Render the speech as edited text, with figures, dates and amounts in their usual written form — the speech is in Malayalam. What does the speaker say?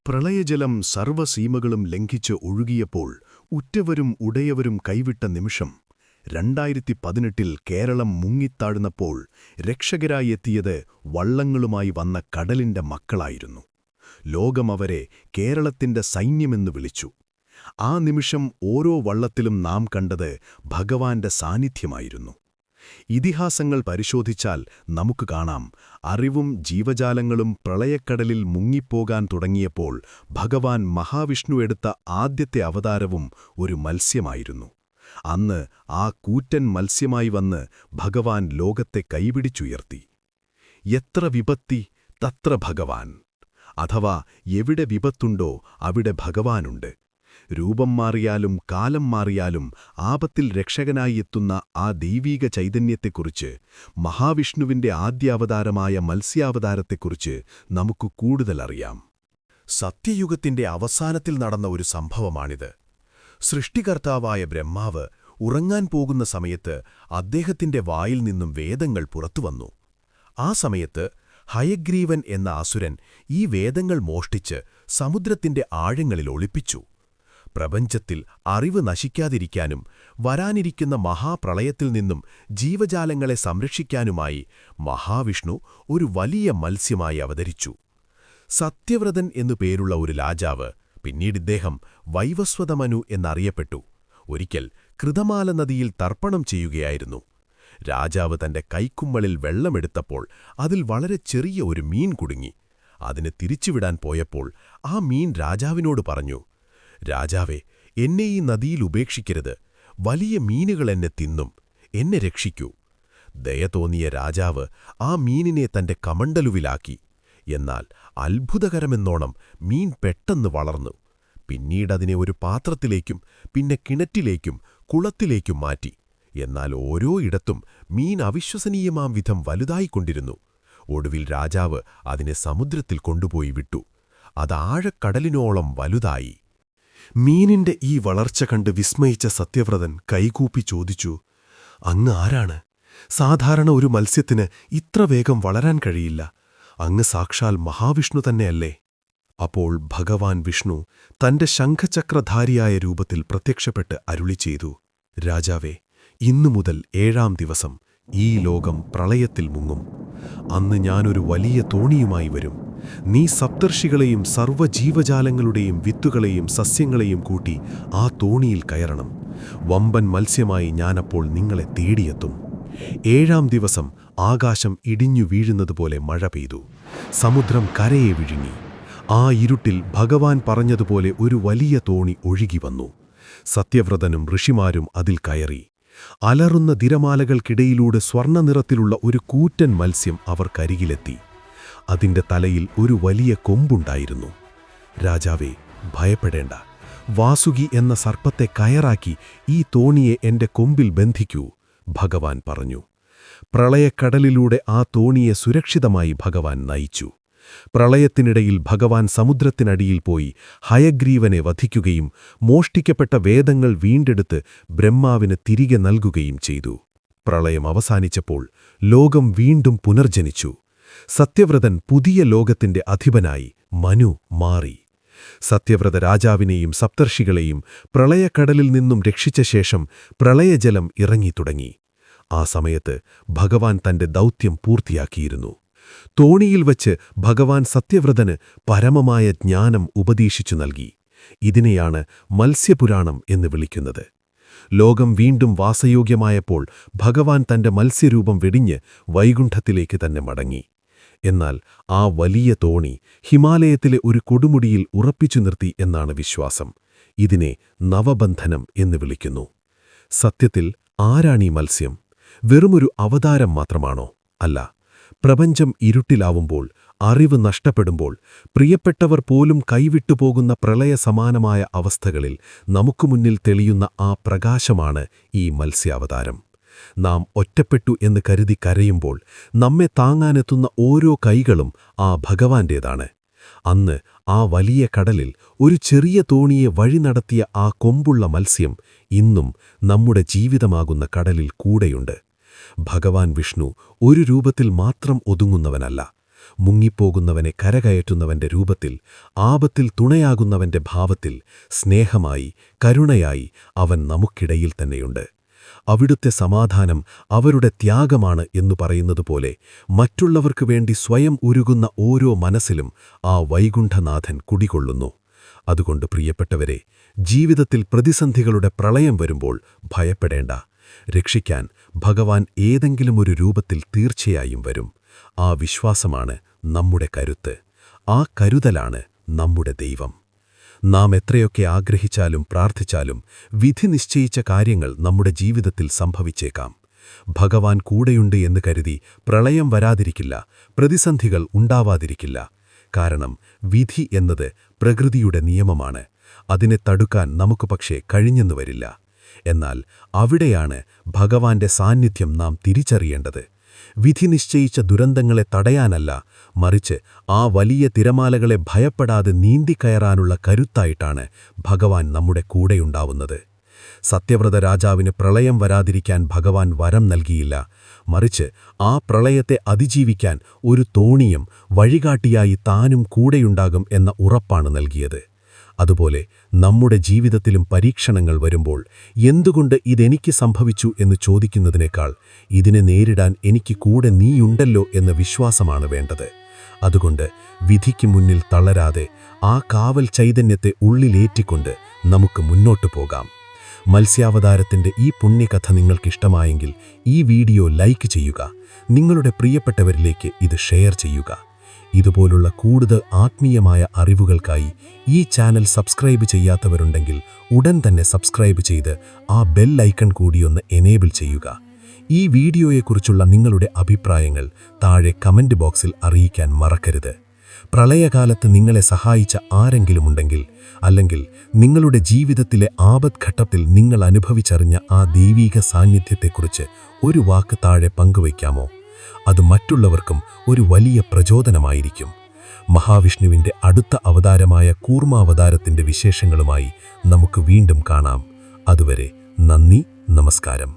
പ്രളയജലം സർവ്വസീമകളും ലംഘിച്ച് ഒഴുകിയപ്പോൾ ഉറ്റവരും ഉടയവരും കൈവിട്ട നിമിഷം 2018 കേരളം മുങ്ങിത്താഴുന്നപ്പോൾ രക്ഷകരായി എത്തിയത് വള്ളങ്ങളുമായി വന്ന കടലിന്റെ മക്കളായിരുന്നു. ലോകം അവരെ കേരളത്തിന്റെ സൈന്യമെന്ന് വിളിച്ചു. ആ നിമിഷം ഓരോ വള്ളത്തിലും നാം കണ്ടത് ഭഗവാന്റെ സാന്നിധ്യമായിരുന്നു. ഇതിഹാസങ്ങൾ പരിശോധിച്ചാൽ നമുക്ക് കാണാം, അറിവും ജീവജാലങ്ങളും പ്രളയക്കടലിൽ മുങ്ങിപ്പോകാൻ തുടങ്ങിയപ്പോൾ ഭഗവാൻ മഹാവിഷ്ണു എടുത്ത ആദ്യത്തെ അവതാരവും ഒരു മത്സ്യമായിരുന്നു. അന്ന് ആ കൂറ്റൻ മത്സ്യമായി വന്ന് ഭഗവാൻ ലോകത്തെ കൈപിടിച്ചുയർത്തി. എത്ര വിപത്തി തത്ര ഭഗവാൻ, അഥവാ എവിടെ വിപത്തുണ്ടോ അവിടെ ഭഗവാനുണ്ട്. രൂപം മാറിയാലും കാലം മാറിയാലും ആപത്തിൽ രക്ഷകനായി എത്തുന്ന ആ ദൈവീക ചൈതന്യത്തെക്കുറിച്ച്, മഹാവിഷ്ണുവിന്റെ ആദ്യാവതാരമായ മത്സ്യാവതാരത്തെക്കുറിച്ച് നമുക്ക് കൂടുതൽ അറിയാം. സത്യയുഗത്തിന്റെ അവസാനത്തിൽ നടന്ന ഒരു സംഭവമാണിത്. സൃഷ്ടികർത്താവായ ബ്രഹ്മാവ് ഉറങ്ങാൻ പോകുന്ന സമയത്ത് അദ്ദേഹത്തിന്റെ വായിൽ നിന്നും വേദങ്ങൾ പുറത്തുവന്നു. ആ സമയത്ത് ഹയഗ്രീവൻ എന്ന അസുരൻ ഈ വേദങ്ങൾ മോഷ്ടിച്ച് സമുദ്രത്തിന്റെ ആഴങ്ങളിൽ ഒളിപ്പിച്ചു. പ്രപഞ്ചത്തിൽ അറിവ് നശിക്കാതിരിക്കാനും വരാനിരിക്കുന്ന മഹാപ്രളയത്തിൽ നിന്നും ജീവജാലങ്ങളെ സംരക്ഷിക്കാനുമായി മഹാവിഷ്ണു ഒരു വലിയ മത്സ്യമായി അവതരിച്ചു. സത്യവ്രതൻ എന്നു പേരുള്ള ഒരു രാജാവ്, പിന്നീടിദ്ദേഹം വൈവസ്വതമനു എന്നറിയപ്പെട്ടു, ഒരിക്കൽ കൃതമാല നദിയിൽ തർപ്പണം ചെയ്യുകയായിരുന്നു. രാജാവ് തന്റെ കൈക്കുമ്മളിൽ വെള്ളമെടുത്തപ്പോൾ അതിൽ വളരെ ചെറിയ ഒരു മീൻ കുടുങ്ങി. അതിന് തിരിച്ചുവിടാൻ പോയപ്പോൾ ആ മീൻ രാജാവിനോട് പറഞ്ഞു, രാജാവേ, എന്നെ ഈ നദിയിൽ ഉപേക്ഷിക്കരുത്, വലിയ മീനുകൾ എന്നെ തിന്നും, എന്നെ രക്ഷിക്കൂ. ദയ തോന്നിയ രാജാവ് ആ മീനിനെ തന്റെ കമണ്ടലുവിലാക്കി. എന്നാൽ അത്ഭുതകരമെന്നോണം മീൻ പെട്ടെന്ന് വളർന്നു. പിന്നീടതിനെ ഒരു പാത്രത്തിലേക്കും പിന്നെ കിണറ്റിലേക്കും കുളത്തിലേക്കും മാറ്റി. എന്നാൽ ഓരോ ഇടത്തും മീൻ അവിശ്വസനീയമാം വിധം വലുതായിക്കൊണ്ടിരുന്നു. ഒടുവിൽ രാജാവ് അതിനെ സമുദ്രത്തിൽ കൊണ്ടുപോയി വിട്ടു. അത് ആഴക്കടലിനോളം വലുതായി. മീനിന്റെ ഈ വളർച്ച കണ്ട് വിസ്മയിച്ച സത്യവ്രതൻ കൈകൂപ്പി ചോദിച്ചു, അങ്ങ് ആരാണ്? സാധാരണ ഒരു മത്സ്യത്തിന് ഇത്ര വേഗം വളരാൻ കഴിയില്ല. അങ്ങ് സാക്ഷാൽ മഹാവിഷ്ണു തന്നെയല്ലേ? അപ്പോൾ ഭഗവാൻ വിഷ്ണു തന്റെ ശംഖചക്രധാരിയായ രൂപത്തിൽ പ്രത്യക്ഷപ്പെട്ട് അരുളി ചെയ്തു, രാജാവേ, ഇന്നുമുതൽ 7-ാം ദിവസം ഈ ലോകം പ്രളയത്തിൽ മുങ്ങും. അന്ന് ഞാനൊരു വലിയ തോണിയുമായി വരും. നീ സപ്തർഷികളെയും സർവ്വജീവജാലങ്ങളുടെയും വിത്തുകളെയും സസ്യങ്ങളെയും കൂട്ടി ആ തോണിയിൽ കയറണം. വമ്പൻ മത്സ്യമായി ഞാനപ്പോൾ നിങ്ങളെ തേടിയെത്തും. 7-ാം ദിവസം ആകാശം ഇടിഞ്ഞു വീഴുന്നതുപോലെ മഴ പെയ്തു. സമുദ്രം കരയെ വിഴുങ്ങി. ആ ഇരുട്ടിൽ ഭഗവാൻ പറഞ്ഞതുപോലെ ഒരു വലിയ തോണി ഒഴുകി വന്നു. സത്യവ്രതനും ഋഷിമാരും അതിൽ കയറി. അലറുന്ന തിരമാലകൾക്കിടയിലൂടെ സ്വർണ്ണനിറത്തിലുള്ള ഒരു കൂറ്റൻ മത്സ്യം അവർക്കരികിലെത്തി. അതിന്റെ തലയിൽ ഒരു വലിയ കൊമ്പുണ്ടായിരുന്നു. രാജാവേ, ഭയപ്പെടേണ്ട. വാസുകി എന്ന സർപ്പത്തെ കയറാക്കി ഈ തോണിയെ എന്റെ കൊമ്പിൽ ബന്ധിക്കൂ, ഭഗവാൻ പറഞ്ഞു. പ്രളയക്കടലിലൂടെ ആ തോണിയെ സുരക്ഷിതമായി ഭഗവാൻ നയിച്ചു. പ്രളയത്തിനിടയിൽ ഭഗവാൻ സമുദ്രത്തിനടിയിൽ പോയി ഹയഗ്രീവനെ വധിക്കുകയും മോഷ്ടിക്കപ്പെട്ട വേദങ്ങൾ വീണ്ടെടുത്ത് ബ്രഹ്മാവിന് തിരികെ നൽകുകയും ചെയ്തു. പ്രളയം അവസാനിച്ചപ്പോൾ ലോകം വീണ്ടും പുനർജനിച്ചു. സത്യവ്രതൻ പുതിയ ലോകത്തിന്റെ അധിപനായി മനു മാറി. സത്യവ്രത രാജാവിനെയും സപ്തർഷികളെയും പ്രളയക്കടലിൽ നിന്നും രക്ഷിച്ച ശേഷം പ്രളയജലം ഇറങ്ങിത്തുടങ്ങി. ആ സമയത്ത് ഭഗവാൻ തന്റെ ദൗത്യം പൂർത്തിയാക്കിയിരുന്നു. തോണിയിൽ വച്ച് ഭഗവാൻ സത്യവ്രതന് പരമമായ ജ്ഞാനം ഉപദേശിച്ചു നൽകി. ഇതിനെയാണ് മത്സ്യപുരാണം എന്ന് വിളിക്കുന്നത്. ലോകം വീണ്ടും വാസയോഗ്യമായപ്പോൾ ഭഗവാൻ തന്റെ മത്സ്യരൂപം വെടിഞ്ഞ് വൈകുണ്ഠത്തിലേക്ക് തന്നെ മടങ്ങി. എന്നാൽ ആ വലിയ തോണി ഹിമാലയത്തിലെ ഒരു കൊടുമുടിയിൽ ഉറപ്പിച്ചു നിർത്തി എന്നാണ് വിശ്വാസം. ഇതിനെ നവബന്ധനം എന്ന് വിളിക്കുന്നു. സത്യത്തിൽ ആരാണീ മത്സ്യം? വെറുമൊരു അവതാരം മാത്രമാണോ? അല്ല. പ്രപഞ്ചം ഇരുട്ടിലാവുമ്പോൾ, അറിവ് നഷ്ടപ്പെടുമ്പോൾ, പ്രിയപ്പെട്ടവർ പോലും കൈവിട്ടുപോകുന്ന പ്രളയസമാനമായ അവസ്ഥകളിൽ നമുക്ക് മുന്നിൽ തെളിയുന്ന ആ പ്രകാശമാണ് ഈ മത്സ്യാവതാരം. നാം ഒറ്റപ്പെട്ടു എന്ന് കരുതി കരയുമ്പോൾ നമ്മെ താങ്ങാനെത്തുന്ന ഓരോ കൈകളും ആ ഭഗവാന്റേതാണ്. അന്ന് ആ വലിയ കടലിൽ ഒരു ചെറിയ തോണിയെ വഴി നടത്തിയ ആ കൊമ്പുള്ള മത്സ്യം ഇന്നും നമ്മുടെ ജീവിതമാകുന്ന കടലിൽ കൂടെയുണ്ട്. ഭഗവാൻ വിഷ്ണു ഒരു രൂപത്തിൽ മാത്രം ഒതുങ്ങുന്നവനല്ല. മുങ്ങിപ്പോകുന്നവനെ കരകയറ്റുന്നവന്റെ രൂപത്തിൽ, ആപത്തിൽ തുണയാകുന്നവന്റെ ഭാവത്തിൽ, സ്നേഹമായി, കരുണയായി അവൻ നമുക്കിടയിൽ തന്നെയുണ്ട്. അവിടുത്തെ സമാധാനം അവരുടെ ത്യാഗമാണ് എന്നു പറയുന്നതുപോലെ മറ്റുള്ളവർക്കു വേണ്ടി സ്വയം ഉരുകുന്ന ഓരോ മനസ്സിലും ആ വൈകുണ്ഠനാഥൻ കുടികൊള്ളുന്നു. അതുകൊണ്ട് പ്രിയപ്പെട്ടവരെ, ജീവിതത്തിൽ പ്രതിസന്ധികളുടെ പ്രളയം വരുമ്പോൾ ഭയപ്പെടേണ്ട. രക്ഷിക്കാൻ ഭഗവാൻ ഏതെങ്കിലും ഒരു രൂപത്തിൽ തീർച്ചയായും വരും. ആ വിശ്വാസമാണ് നമ്മുടെ കരുത്ത്. ആ കരുതലാണ് നമ്മുടെ ദൈവം. നാം എത്രയൊക്കെ ആഗ്രഹിച്ചാലും പ്രാർത്ഥിച്ചാലും വിധി നിശ്ചയിച്ച കാര്യങ്ങൾ നമ്മുടെ ജീവിതത്തിൽ സംഭവിച്ചേക്കാം. ഭഗവാൻ കൂടെയുണ്ട് എന്ന് കരുതി പ്രളയം വരാതിരിക്കില്ല, പ്രതിസന്ധികൾ ഉണ്ടാവാതിരിക്കില്ല. കാരണം വിധി എന്നത് പ്രകൃതിയുടെ നിയമമാണ്. അതിനെ തടുക്കാൻ നമുക്ക് പക്ഷേ കഴിഞ്ഞെന്നു വരില്ല. എന്നാൽ അവിടെയാണ് ഭഗവാന്റെ സാന്നിധ്യം നാം തിരിച്ചറിയേണ്ടത്. വിധി നിശ്ചയിച്ച ദുരന്തങ്ങളെ തടയാനല്ല, മറിച്ച് ആ വലിയ തിരമാലകളെ ഭയപ്പെടാതെ നീന്തിക്കയറാനുള്ള കരുത്തായിട്ടാണ് ഭഗവാൻ നമ്മുടെ കൂടെയുണ്ടാവുന്നത്. സത്യവ്രത രാജാവിന് പ്രളയം വരാതിരിക്കാൻ ഭഗവാൻ വരം നൽകിയില്ല, മറിച്ച് ആ പ്രളയത്തെ അതിജീവിക്കാൻ ഒരു തോണിയും വഴികാട്ടിയായി താനും കൂടെയുണ്ടാകും എന്ന ഉറപ്പാണ് നൽകിയത്. അതുപോലെ നമ്മുടെ ജീവിതത്തിലും പരീക്ഷണങ്ങൾ വരുമ്പോൾ എന്തുകൊണ്ട് ഇതെനിക്ക് സംഭവിച്ചു എന്ന് ചോദിക്കുന്നതിനേക്കാൾ ഇതിനെ നേരിടാൻ എനിക്ക് കൂടെ നീയുണ്ടല്ലോ എന്ന വിശ്വാസമാണ് വേണ്ടത്. അതുകൊണ്ട് വിധിക്ക് മുന്നിൽ തളരാതെ ആ കാവൽ ചൈതന്യത്തെ ഉള്ളിലേറ്റിക്കൊണ്ട് നമുക്ക് മുന്നോട്ടു പോകാം. മത്സ്യാവതാരത്തിൻ്റെ ഈ പുണ്യകഥ നിങ്ങൾക്കിഷ്ടമായെങ്കിൽ ഈ വീഡിയോ ലൈക്ക് ചെയ്യുക, നിങ്ങളുടെ പ്രിയപ്പെട്ടവരിലേക്ക് ഇത് ഷെയർ ചെയ്യുക. ഇതുപോലുള്ള കൂടുതൽ ആത്മീയമായ അറിവുകൾക്കായി ഈ ചാനൽ സബ്സ്ക്രൈബ് ചെയ്യാത്തവരുണ്ടെങ്കിൽ ഉടൻ തന്നെ സബ്സ്ക്രൈബ് ചെയ്ത് ആ ബെൽ ഐക്കൺ കൂടിയൊന്ന് എനേബിൾ ചെയ്യുക. ഈ വീഡിയോയെക്കുറിച്ചുള്ള നിങ്ങളുടെ അഭിപ്രായങ്ങൾ താഴെ കമൻറ്റ് ബോക്സിൽ അറിയിക്കാൻ മറക്കരുത്. പ്രളയകാലത്ത് നിങ്ങളെ സഹായിച്ച ആരെങ്കിലുമുണ്ടെങ്കിൽ, അല്ലെങ്കിൽ നിങ്ങളുടെ ജീവിതത്തിലെ ആപത്ഘട്ടത്തിൽ നിങ്ങൾ അനുഭവിച്ചറിഞ്ഞ ആ ദൈവീക സാന്നിധ്യത്തെക്കുറിച്ച് ഒരു വാക്ക് താഴെ പങ്കുവയ്ക്കാമോ? അത് മറ്റുള്ളവർക്കും ഒരു വലിയ പ്രചോദനമായിരിക്കും. മഹാവിഷ്ണുവിൻ്റെ അടുത്ത അവതാരമായ കൂർമാവതാരത്തിൻ്റെ വിശേഷങ്ങളുമായി നമുക്ക് വീണ്ടും കാണാം. അതുവരെ നന്ദി, നമസ്കാരം.